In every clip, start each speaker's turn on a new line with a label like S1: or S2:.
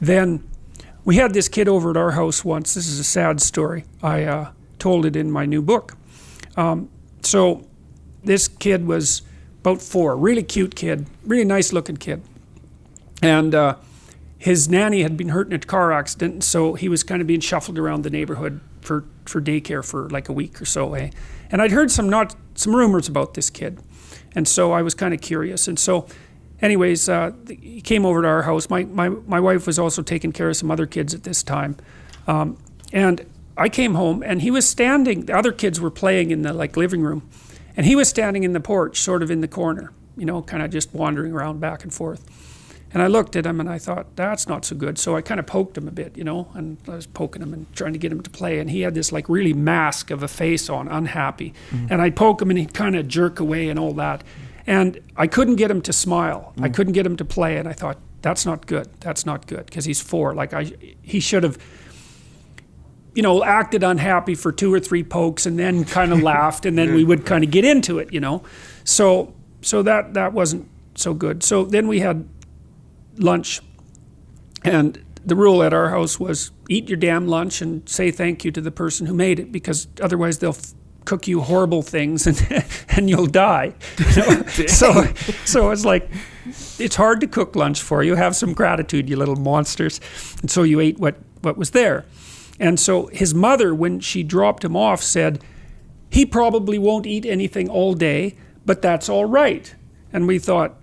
S1: then we had this kid over at our house once. This is a sad story. I told it in my new book. So this kid was about 4, really cute kid, really nice looking kid. And his nanny had been hurt in a car accident, so he was kind of being shuffled around the neighborhood for daycare for like a week or so. And I'd heard some rumors about this kid. And so I was kind of curious. And so anyways, he came over to our house. My wife was also taking care of some other kids at this time. And I came home and he was standing, the other kids were playing in the living room. And he was standing in the porch, sort of in the corner, kind of just wandering around back and forth. And I looked at him and I thought, that's not so good. So I kind of poked him a bit, and I was poking him and trying to get him to play. And he had this really mask of a face on, unhappy. Mm-hmm. And I'd poke him and he'd kind of jerk away and all that. And I couldn't get him to smile. I couldn't get him to play. And I thought, that's not good. That's not good. Because he's 4. He should have, acted unhappy for 2 or 3 pokes and then kind of laughed. And then we would kind of get into it, So that wasn't so good. So then we had lunch. And the rule at our house was eat your damn lunch and say thank you to the person who made it, because otherwise they'll cook you horrible things and you'll die. So it's like, it's hard to cook lunch for you. Have some gratitude, you little monsters. And so you ate what was there. And so his mother, when she dropped him off, said, he probably won't eat anything all day, but that's all right. And we thought,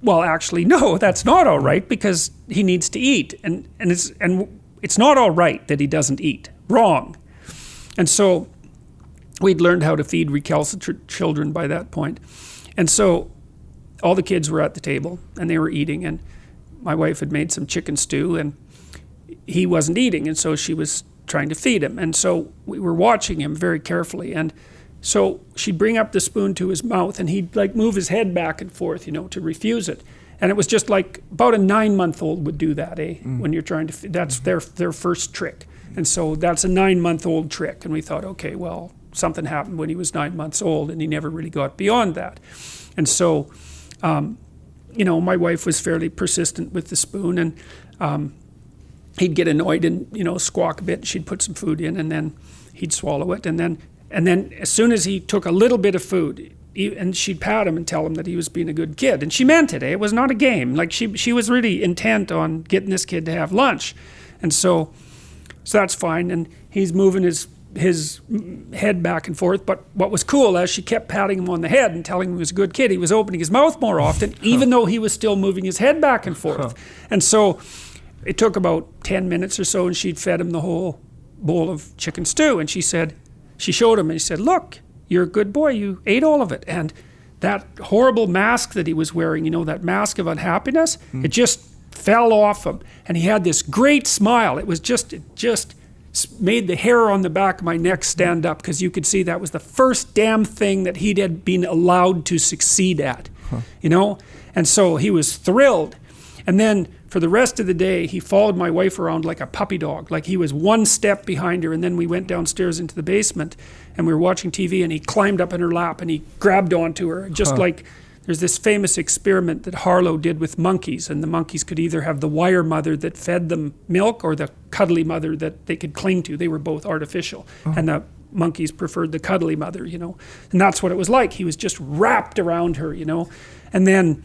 S1: well, actually, no, that's not all right, because he needs to eat. And it's not all right that he doesn't eat. Wrong. And so we'd learned how to feed recalcitrant children by that point. And so all the kids were at the table and they were eating, and my wife had made some chicken stew and he wasn't eating, and so she was trying to feed him. And so we were watching him very carefully, and so she'd bring up the spoon to his mouth and he'd move his head back and forth, to refuse it. And it was just about a 9-month-old would do that, when you're trying to, that's their first trick. And so that's a 9-month-old trick. And we thought, okay, well, something happened when he was 9 months old and he never really got beyond that. And so, my wife was fairly persistent with the spoon, and he'd get annoyed and, squawk a bit. She'd put some food in and then he'd swallow it. And then as soon as he took a little bit of food, and she'd pat him and tell him that he was being a good kid. And she meant it, It was not a game. She was really intent on getting this kid to have lunch. And so that's fine. And he's moving his head back and forth. But what was cool, as she kept patting him on the head and telling him he was a good kid, he was opening his mouth more often, even though he was still moving his head back and forth. And so it took about 10 minutes or so, and she'd fed him the whole bowl of chicken stew. And she showed him and she said, look, you're a good boy, you ate all of it. And that horrible mask that he was wearing, that mask of unhappiness, it just fell off him. And he had this great smile. It just made the hair on the back of my neck stand up, because you could see that was the first damn thing that he had been allowed to succeed at, And so he was thrilled. And then for the rest of the day, he followed my wife around like a puppy dog. Like he was one step behind her. And then we went downstairs into the basement and we were watching TV, and he climbed up in her lap and he grabbed onto her. Just like there's this famous experiment that Harlow did with monkeys, and the monkeys could either have the wire mother that fed them milk or the cuddly mother that they could cling to. They were both artificial. And the monkeys preferred the cuddly mother, And that's what it was like. He was just wrapped around her, And then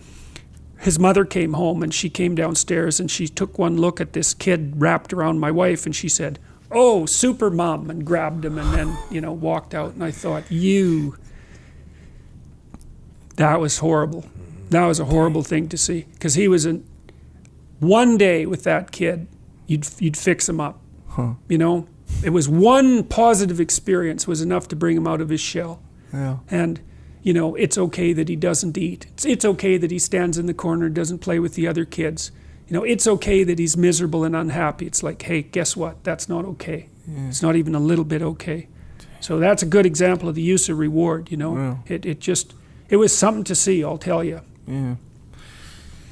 S1: his mother came home, and she came downstairs and she took one look at this kid wrapped around my wife, and she said, oh, super mom, and grabbed him and then, walked out. And I thought, that was horrible. That was a horrible thing to see, because he was one day with that kid, you'd fix him up. It was one positive experience was enough to bring him out of his shell.
S2: Yeah.
S1: And it's okay that he doesn't eat. It's okay that he stands in the corner and doesn't play with the other kids. It's okay that he's miserable and unhappy. It's like, hey, guess what? That's not okay. Yeah. It's not even a little bit okay. So that's a good example of the use of reward,
S2: Yeah.
S1: It was something to see, I'll tell you.
S2: Yeah.